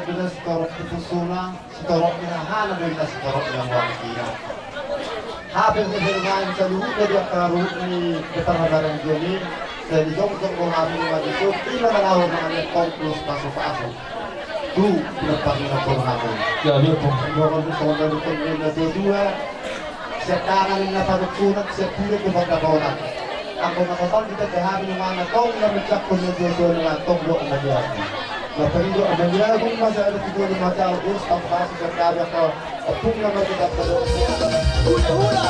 Bila setorok itu sulang, setorok inahan bila setorok yang wakil. Habis bermain seluruh dari akarut ini keterhadapan jeli, saya dijongkok mengambil lagi itu tidak melawar mengenai konklus masuk. Tu tidak pernah berhenti. Ya betul. Orang itu soal itu yang kedua, sekarang ini pada kunat sepuluh kepada kawan. Aku nak tahu kita terhadap mana kau yang mencak penjual dengan tonggo kemudian. Napendo abangya kung masaya dito ni Matao is ang base sa kaya ko at kung naman kita hula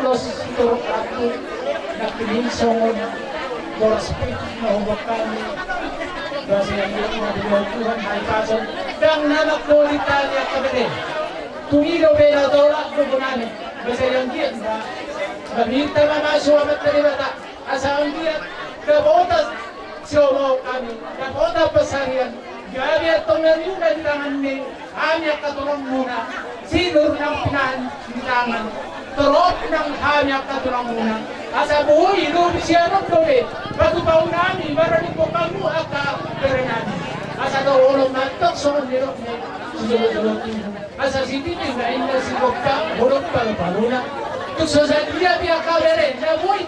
ulos turut aku nak pininsong borspit na huwag kami kasi ang mga Tuhan ay pasok dang nanak ko Italia kabili tumigaw venadora gugunan kasi yung diyan na mamita mamasuamat na nilata asa ang diyan kabotas siyo kami kabota pasarian gabi at tumalunan tangan ni amya katulong muna sinur ng pinantangan turot ng hamya katulong muna asa buhay ilo siya ng dobe bago pa unami marami po kamu at sulod-sulod asa siti ni na inda si Gopka burot palo-paluna tukso sa dia biya kabere na buhay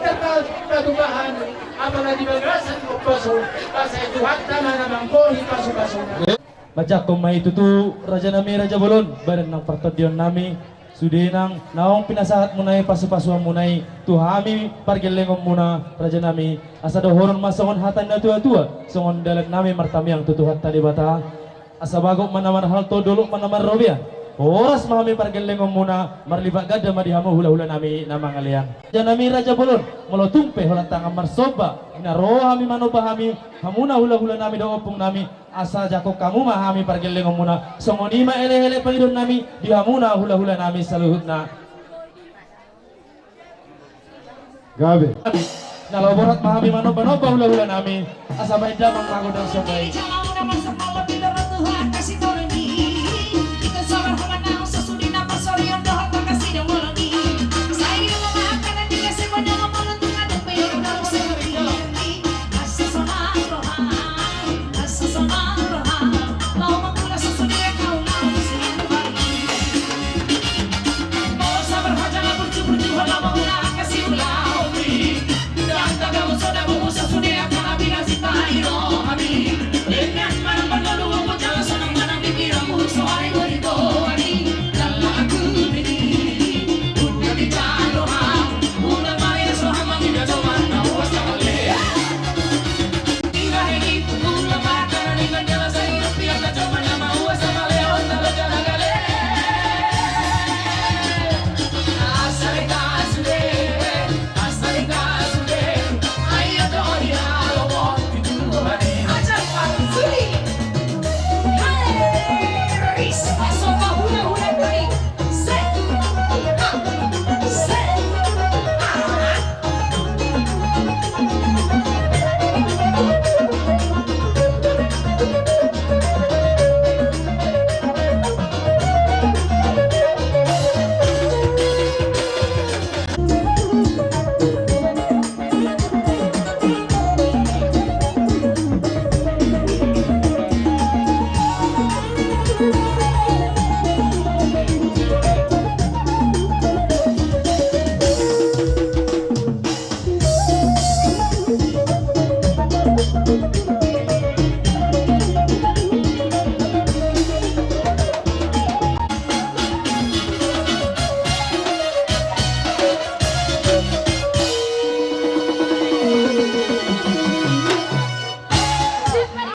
kadubahan apa na di bagasan Gopkaso asa itu hakta na namang buhay paso-paso na Majak kung may tutu Raja nami Raja Bolon badan ng partodyon nami Sudinang naong pinasahat mo na pasu-pasuan mo na tuhami pargelengom muna Raja nami asa dohoron masongon hatan na tua-tua songon dalag nami martami ang tutuhat tali bata asa bagok manaman halto dulu manaman robia oras mahami pargelengom muna marlibat gada madihamo hula-hula nami namang alian Raja nami Raja Bolon molotumpe holatang marsoba inaro hami manobahami hamuna hula-hula nami doopong nami asa jako kamu mahami pargelengom muna songonima ele-ele pangidon nami dihamuna hula-hula nami saluhutna Gabi. naloborat mahami manoba-noba hula-hula nami asa baida mangmagodang sobay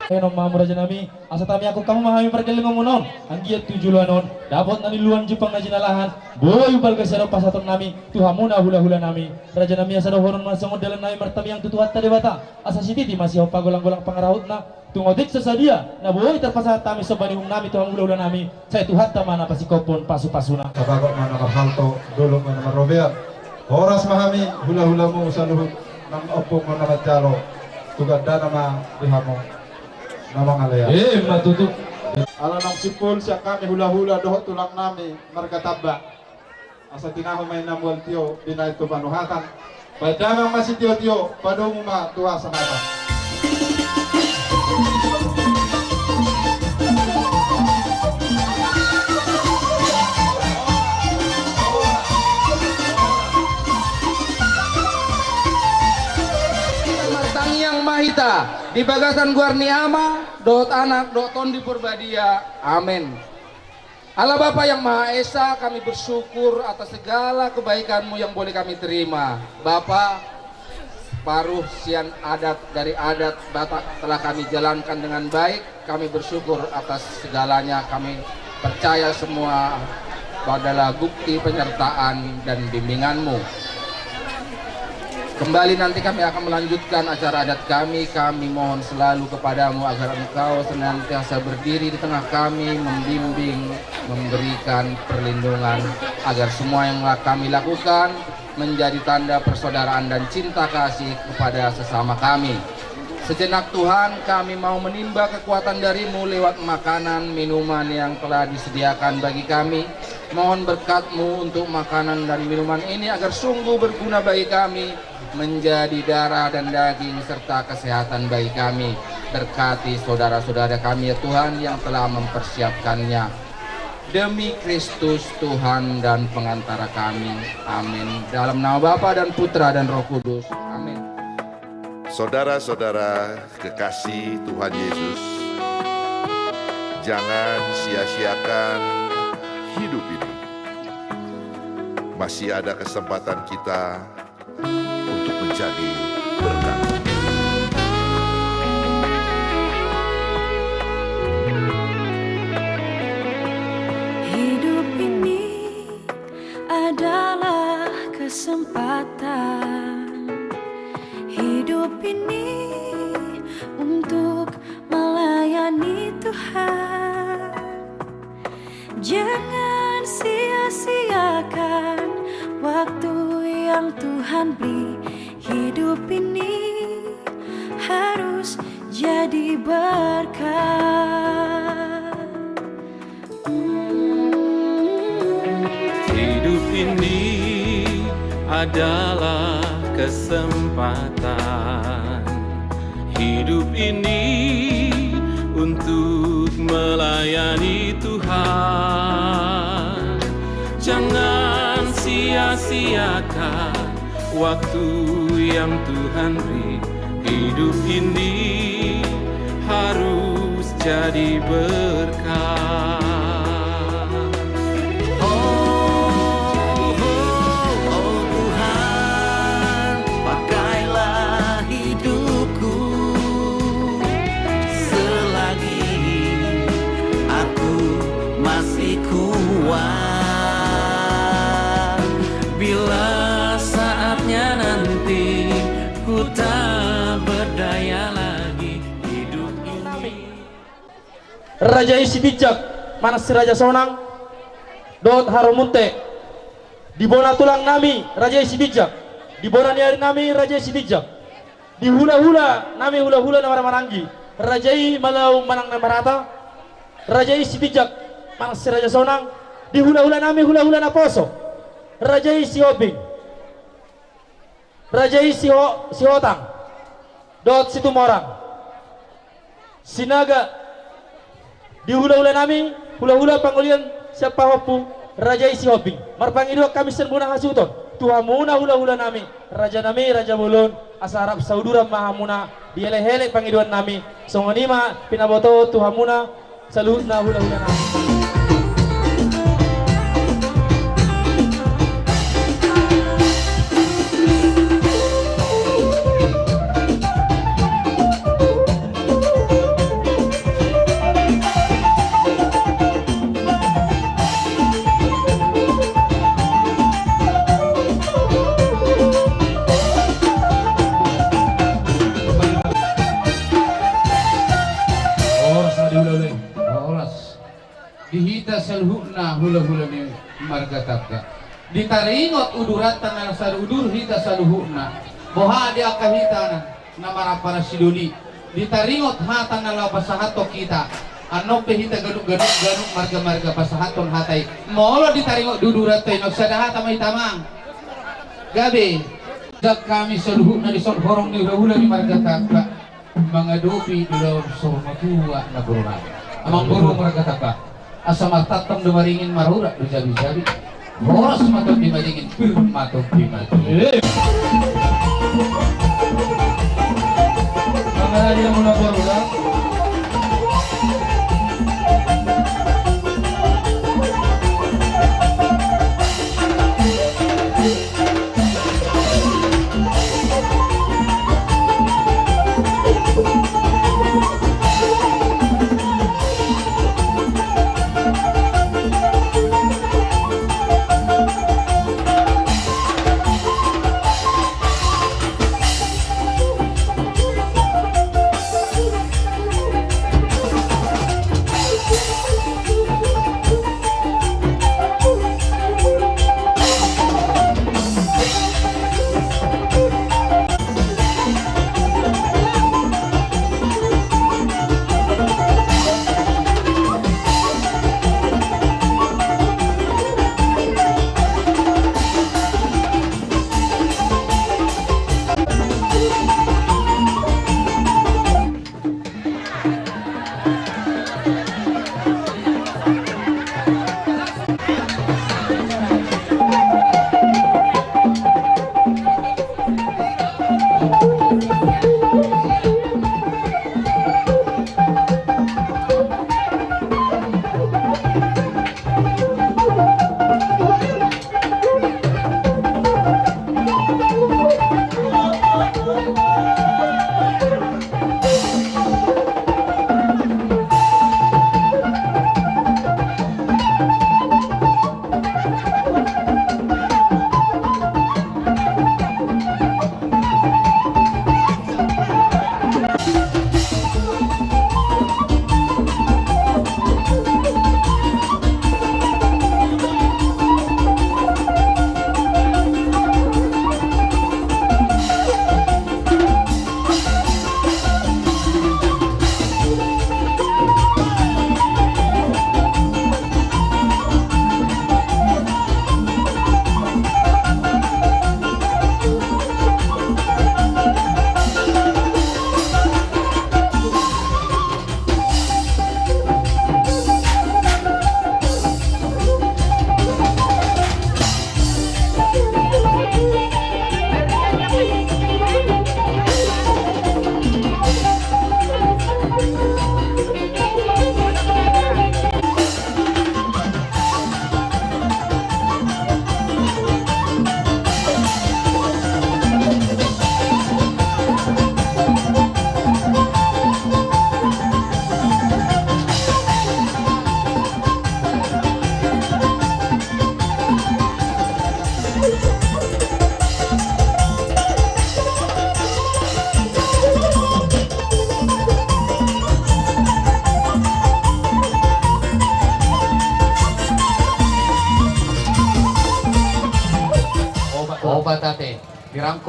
Enom mamura nami asa tami aku kamu mahami pargelengom munon anggiat tujuluanon dapat nani luan jupang na jinalahan boy bal gesero pasaton nami tuhamuna hula-hula nami Raja nami asa dohoron masongon dalam nami martami yang tutuhat tadi bata asa sititi masih hopa golang-golang pangarahut na tungodik sesadia na boy terpasat tami sobani nami tuham hula-hula nami saya tuhat tamana pasikopon pasu-pasuna Kabagok mana marhalto dulu mana marobia. Oras mahami hula-hula mo sa luhut ng opong mga matjalo. Tuganda nama dihamo. Namang alaya. matutu Ala nang sipul siya kami hula-hula doho tulang nami markataba. Asa tinaho may namual tiyo binay to panuhatan. Padamang masih tiyo-tiyo padong ma tuwa sa kata. Yang mahita di bagasan guarni ama dot anak dot tondi purbadia amin. Allah Bapa yang Maha Esa, kami bersyukur atas segala kebaikan-Mu yang boleh kami terima. Bapa, paruh sian adat dari adat Batak telah kami jalankan dengan baik. Kami bersyukur atas segalanya. Kami percaya semua adalah bukti penyertaan dan bimbingan-Mu. Kembali nanti kami akan melanjutkan acara adat kami. Kami mohon selalu kepadamu agar Engkau senantiasa berdiri di tengah kami, membimbing, memberikan perlindungan, agar semua yang kami lakukan menjadi tanda persaudaraan dan cinta kasih kepada sesama kami. Sejenak Tuhan, kami mau menimba kekuatan dari-Mu lewat makanan, minuman yang telah disediakan bagi kami. Mohon berkat-Mu untuk makanan dan minuman ini agar sungguh berguna bagi kami, menjadi darah dan daging serta kesehatan bagi kami. Berkati saudara-saudara kami ya Tuhan yang telah mempersiapkannya. demi Kristus Tuhan dan pengantara kami. Amin. Dalam nama Bapa dan Putra dan Roh Kudus. Amin. Saudara-saudara kekasih Tuhan Yesus, jangan sia-siakan hidup ini. Masih ada kesempatan kita untuk menjadi berkat. Hidup ini adalah kesempatan. Hidup ini untuk melayani Tuhan. Jangan sia-siakan waktu yang Tuhan beri. Hidup ini harus jadi berkat. Hidup ini adalah kesempatan. Hidup ini untuk melayani Tuhan. Jangan sia-siakan waktu yang Tuhan beri. Hidup ini harus jadi berkat. Bila saatnya nanti ku tak berdaya lagi, hidup ini. Raja isi bijak, mana si Raja Sonang, dot haromunte, di bona tulang nami, Raja isi bijak, di bona niari nami, Raja isi bijak, di hula-hula nami hula-hula na maranggi, Raja i malau manang na marata, Raja isi bijak, mana si Raja Sonang, di hula-hula nami hula-hula na poso. Raja isi Hobing, Raja isi Hotang, dot situ Morang, Sinaga, di hula-hula nami, hula-hula pangulian siapa hopu, Raja isi Hobing, marpangido kami senbuna hasuton, Tuhan muna hula-hula nami, Raja Bolon, asarap saudura mahamuna, diele-hele pangiduan nami, songonima pinaboto Tuhan muna, saluhna hula-hula nami. Dihita salhuna hula-hula ni margataka. Ditaringot udurat tanang saludur hita saluhuna. Boha di akahita na marapara siduli. Ditaringot hata na la pasahato kita. Ano pe hita ganuk-ganuk marga-marga pasahaton hatay. Molo ditaringot dudurat tay nagsadahata may tamang. Gabi dak kami saluhuna di sot horong ni hula ni margataka. Mga dopi dulaw sormatua na burungan. Amang burung margataka. Asa matatang dumaringin marura bisabi-sabi. Horas matot di malingin, matot di matot. Pangalan niya muna po, Rula.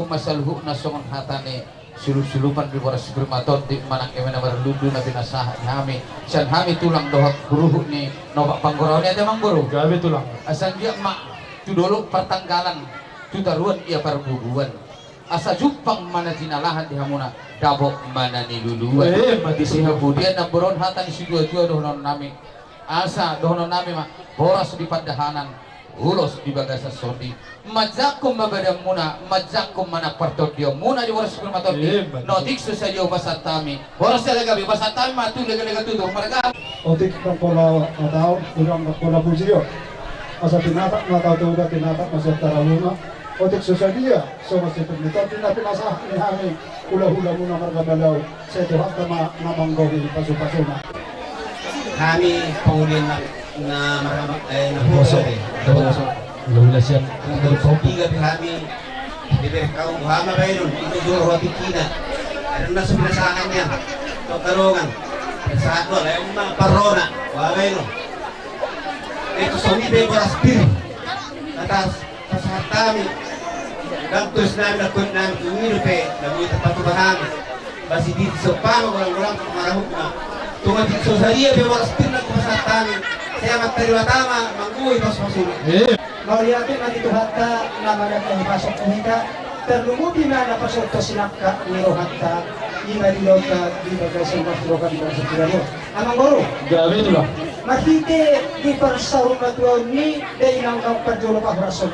masaluhu nasongon hatane sulup-sulupan di boras bermaton di manang emena berludu na binasah hami san hami tulang dohot guruh ni nobak panggorau ni ada mang guru Gabi tulang. asan dia mak tu dulu pertanggalan tu taruan ia perbubuan asa jupang mana tinalahan di hamuna dabok mana ni luluan di sihabudian na boron hatan si dua-dua dohonon nami asa dohonon nami mak boras di padahanan ulos di bagasa sondi majakum mabadam muna majakum mana partot dia muna di boras bermaton di notik saja basatami boras talaga basatami matu lega-lega tutur mereka Otik ng pola matao, urang ng pola busiyo. Asa tinatak matao tuga tinatak masya tarawuna. Otik susadia, so masya pagmito pinasa ni hangin hula-hula muna margabalaw sa ito hata mamanggogi pasu-pasuna. Kami pangulin na maramag na puso. Wala siya. Tiga kami diberi kaum hama bayron itu jual roti Cina. Ada nasi pinasahan niya. Tokarongan. Saat lo yang parona, wawai lo. Itu soni beberas bir. Atas saat kami. Dan terus nami lakon nami tumiru pe, nami tempat bahan. Basi di sopano orang-orang marahukna. Tuma di sosalia beberas bir na saat kami. Saya materi watama manggui pas masuk. Mariatin na dito hatta na manatang pasok kumita. Terlumubi na napasok to sinakka ni Rohatta. Ina di loka di bagay mas roka di bagay sa amang guru Gabi tulang. makite di parsahong na tuwan ni day nang kang padjolo pa rason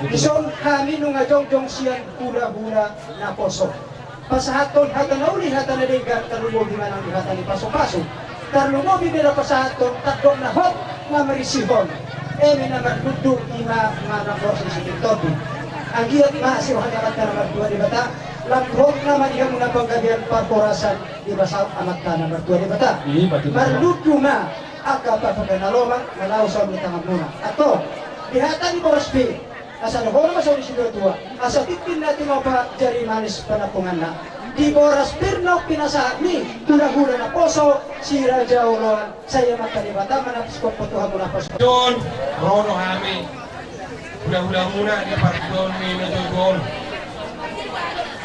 ison kami nung ajong siyan hula-hula na poso pasahaton hatan na uli hatan na digan tarlumobi man ang hatan ni paso-paso tarlumobi nila pasahaton tatlong na hot na marisibon emi na magdudug ima nga nakosin si Tiktobi ang giyat maasiwahan naman ka naman dua di bata Lakrok naman iya muna panggabihan parporasan di basal amat ka nomor 2 di bata. Marludu na aga pa pagkanalomang nalawsaw ni tangan muna. Ato, dihata ni Boros B, asa nahoro masaw ni Sido 2, asa tipin natin mo pa jari manis panapungan na. Di Boros Pirno pinasahat ni hula-hula na poso, si Raja Uloan, saya matalibata manapis ko putuhan muna poso. John, Rono Hami, hula-hula muna di Parkon ni Najogol.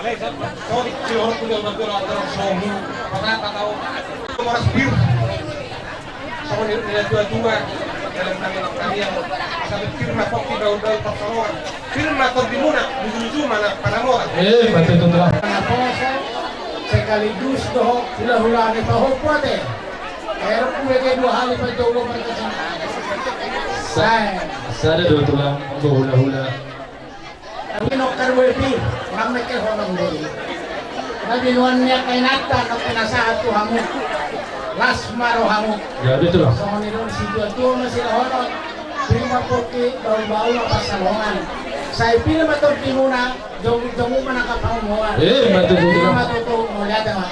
So, si Rono kuda magdala ang sohu, pagkakataw, Boros Bir. So, nila dua-dua dalam tangan kalian. Sabi firma ko di daw-daw pasaroan. Firma ko di muna, lusu-lusu mana panamoran. Betul tulang. Na poso, sekaligus doho hula-hula ni pahopote. Pero kung may dua hali pa jowo mereka sana. Sada dua tulang. Hula-hula. Ang inokar wepi, mamay kay honong dori. Nabinuan niya kay Nata na pinasahat ko hamok. Lasmaro hamok. Gabi tulang. So nilon si Tuo na sila honong. Prima poki bau-bau na pasalongan. Sa ipil matod di muna, jong man nakapanguhan. Betul tulang. Matutong mula dama.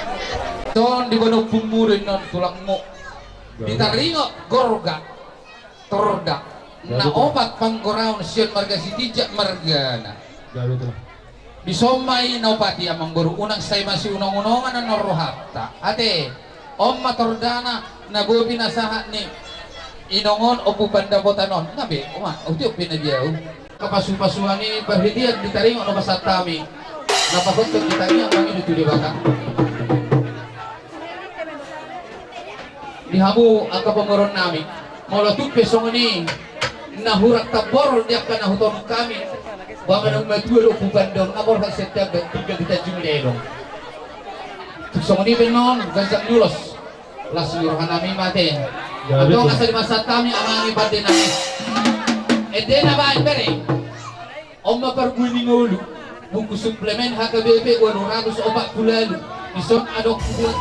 Ton di bono pumurin non tulang mo. Ditaringo gorga. Torda. Na opat panggoraon siyon marga si Tijak margana. Gabi tulang. Bisomay na opati amang guru unang say masih unang-unangan na norohata. Ate, om matordana na bubi nasahat ni inongon o pupanda botanon. Nabi, uma, o tiyo pinadyaw. Kapasuan ni berhidiag ditaringo no basatami. Napakuntog ditaringo ang ino tulibaka. Dihamu ang kapangoron namin. Molotuk pesong ini nahurak tabor dia ka nahuton kami. Baka nang matulo po bandong abor ka setiap tiga kita jumlelong. Tuksong ini benon gajak nyulos. Las yuruhan namin mati. Atau asal masa kami amang ibadin namin. Edena ba ibere? Om maparguling ulu. Buku suplemen HKBP 200 obat bulalu. Ison adok buat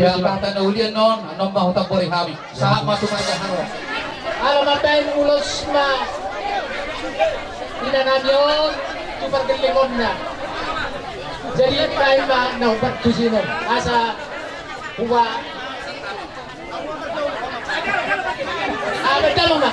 Ya kata naulian non, anom ba hutang bori hami. Sama tumaga haro. Alam natin ulos na inanan yun, tumargalingon na. Jadi tayo ba na ubat kusino asa huwa. Betul mama.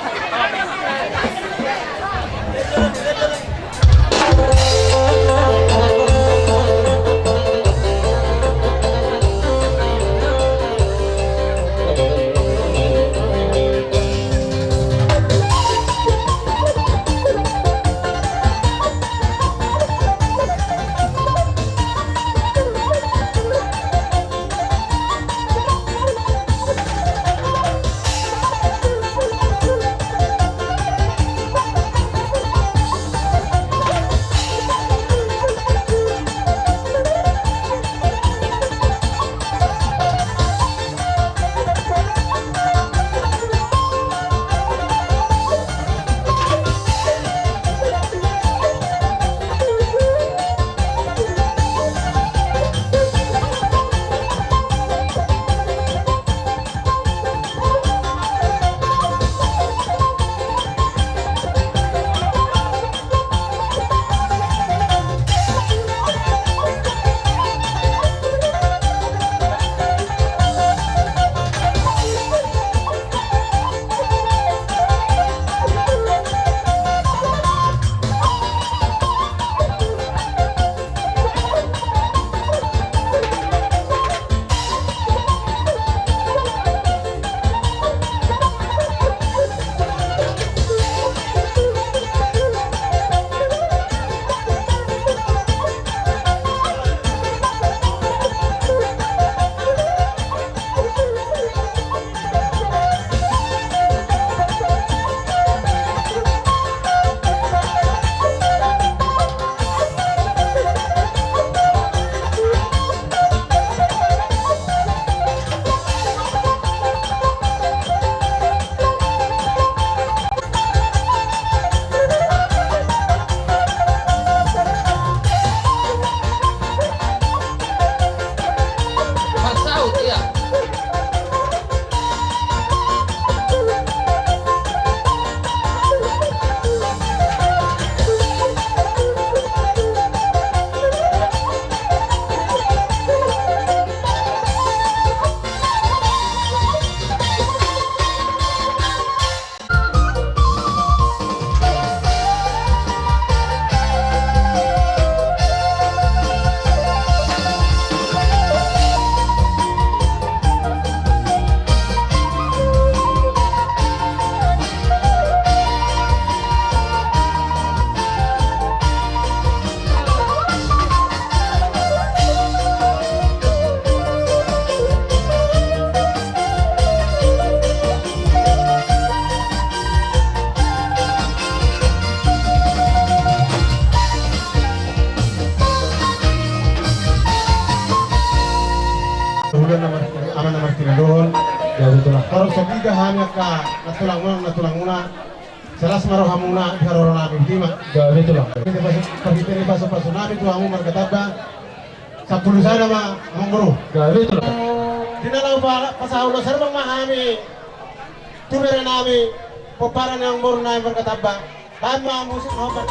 aman naman tinadol. Pero sa biga hanya ka natulang muna. Salas maro hamuna haroro namin di ma. Ganito lang. Pagkita ni paso namin tuwa mo markatabda. Sa pulusan nama among guru. Ganito lang. Dinalaw ba pasahulo serbang mahami. Tumere namin popara ng guru na markatabda. Tama musik mo ba?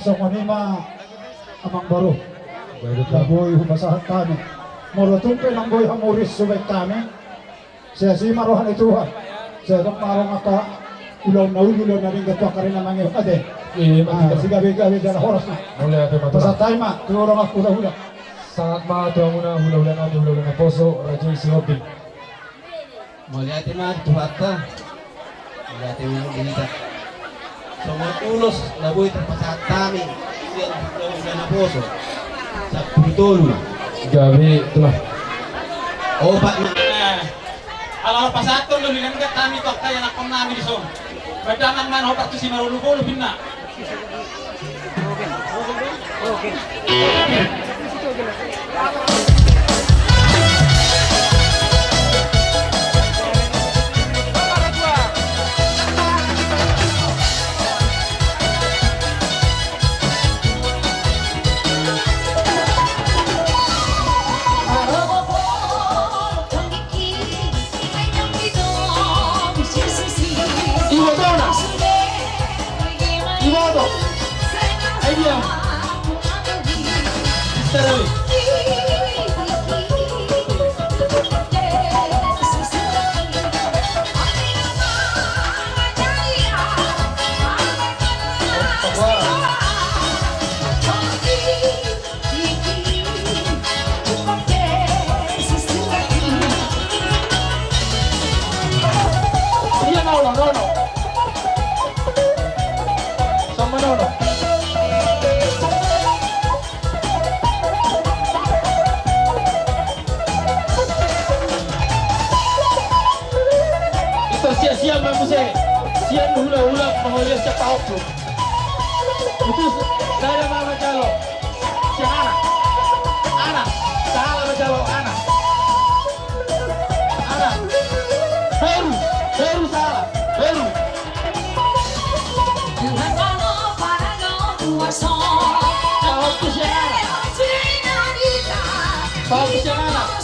So kanina amang baro. Laboy hubasahan kami. Morotumpe ng boy hamuris subay kami. Siya si marohan ituhan. Siya dok marong aka ulaw na rin gato ka rin naman yung ade. Kasi gabi-gabi dala horas na. Mulai ada Basta mata. tayo ma, turong ako hula-hula. Sangat mahal muna hula-hula namin, hula-hula na poso, Raja Sinoping. Muli ate man, tuwata. Muli ate mo binita. So mga ulos, nabuhay terpasahat kami. Siya na poso. Sa putol. Gabi, itulah. Opat na. Alam pa sa ato lulinan ka kami to kaya nakon namin iso. Badanang man ho pati si marulugo binna. Siap musik, siap hula-hula mengolah siap tahap tu. Itu saya nama calo, si anak, salah calo anak, baru salah, baru. Tahap tu si anak, tahap tu si anak.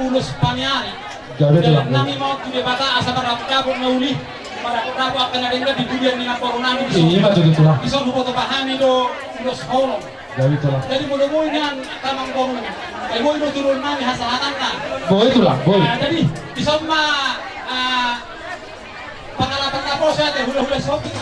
Ulos panyari. Gabi itulah. Nami mau tu bata asa para kabur na uli. Para rabu akan ada yang di dunia ni na corona ni. Iya betul itulah. Iso mo to pahami do ulos hono. Gabi itulah. Jadi mudah-mudahan yan tamang kono. Ay mo ino turun nami hasahatan na. Boy itulah, boy. Jadi iso ma pangalapan na po sa te hula-hula shopping.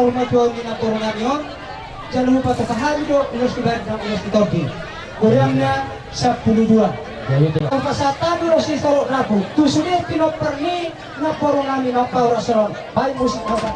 umat na turunan yon. Jangan lupa kekahami do ulos kibar dan ulos kitoki. Kurangnya 12. Pasatan dulu si salok naku. Tu sudah pinoperni na porongami na paurasaron. Baik musik apa?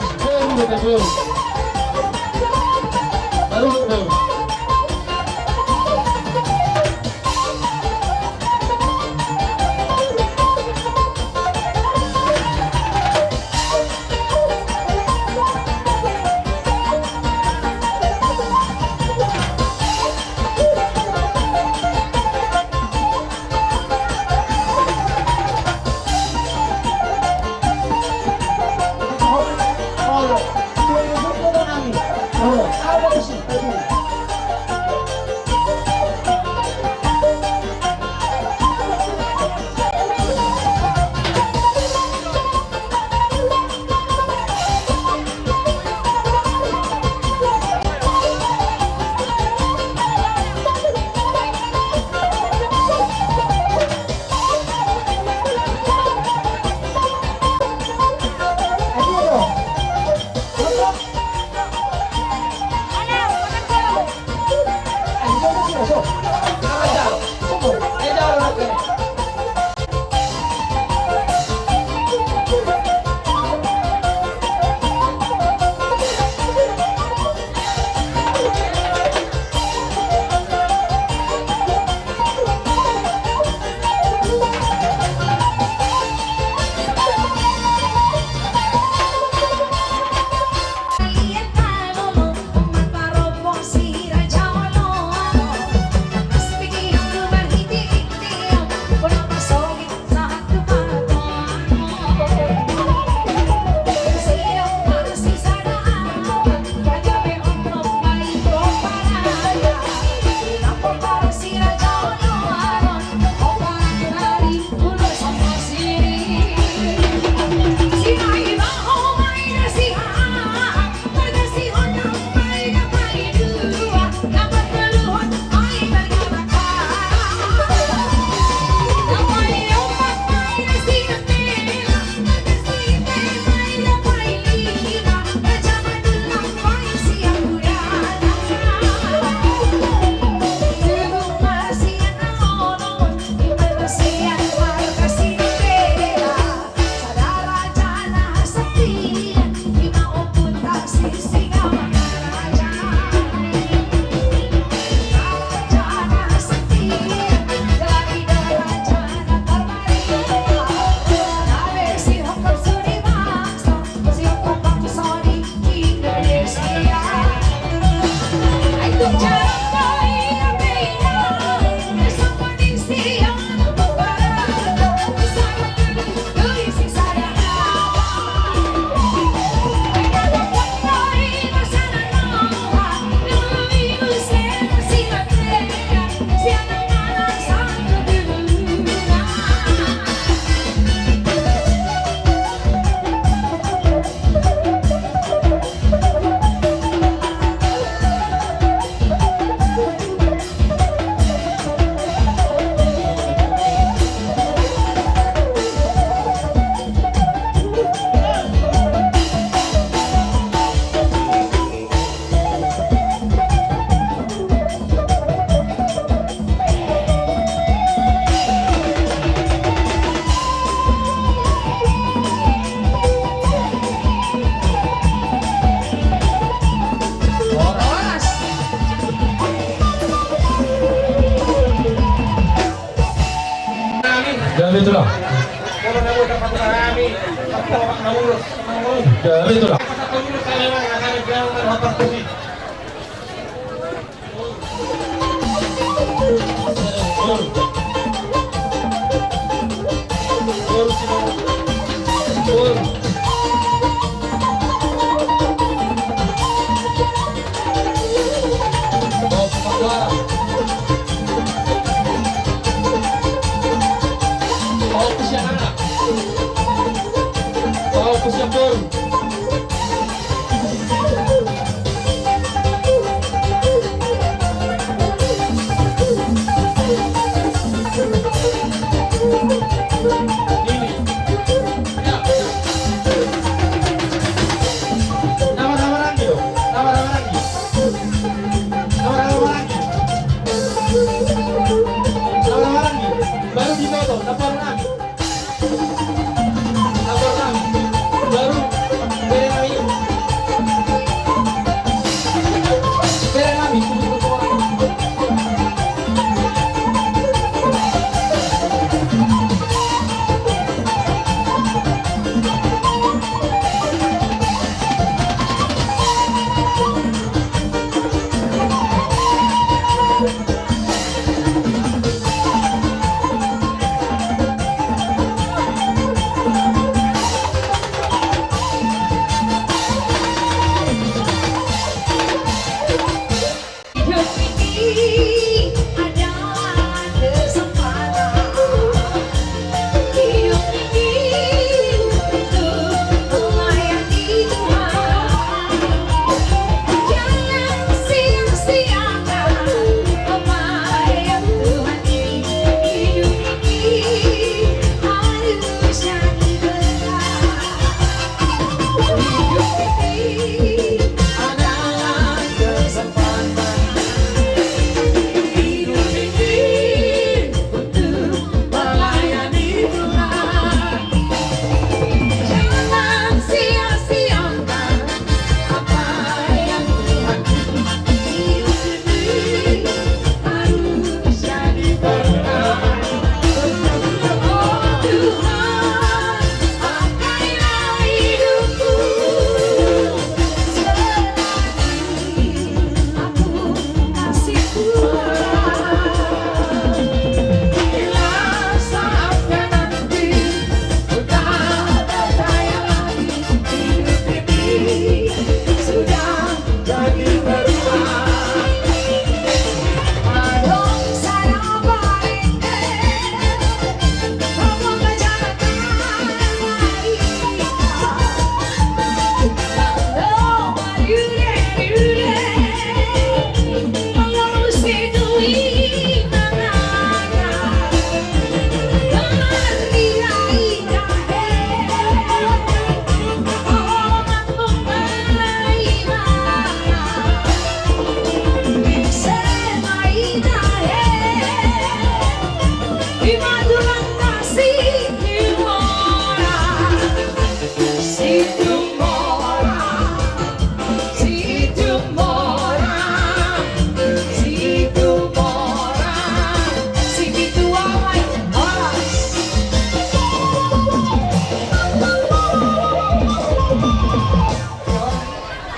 Dari itulah. Kalau namun dapat kami, satu orang namun, Dari itulah. satu dulu saya yang akan bilang dapat kunci.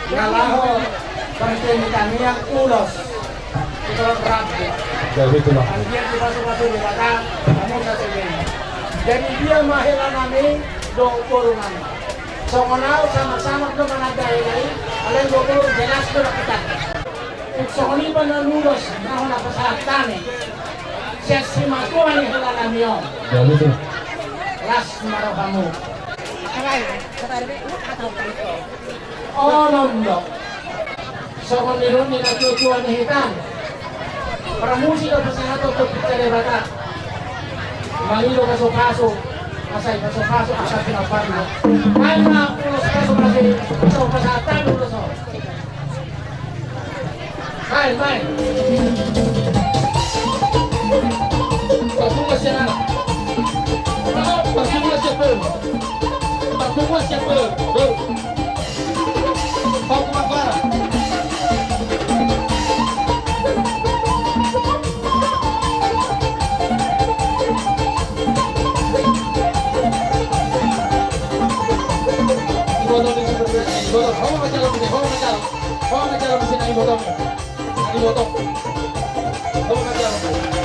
nalaho penting kami yang ulos itu rapi. Jadi itulah. Dia dipasok-pasok di mata, kamu sasabihin. Jadi dia mahela kami, do puro kami. So kenal sama-sama ko managay ini, alin do puro jelas ko kita. So kani pa nalulos, na napasahat kami. Siya si Matuan ni hela kami yun. Jadi itu. Ras maro kamu. Oh nondo. So kung niron ni natutuan ni hitam. Para musika pa sa ato ito bata. Malilo kaso-kaso. Asay kaso-kaso asa pinaparlo. Ay na ulos kaso kasi ito pasatan ulos o. Ay. Patungas siya na. Patungas siya po. Patungas siya po. Go. Patungas para. Vamos a echar la piscina y botón. Vamos a echar.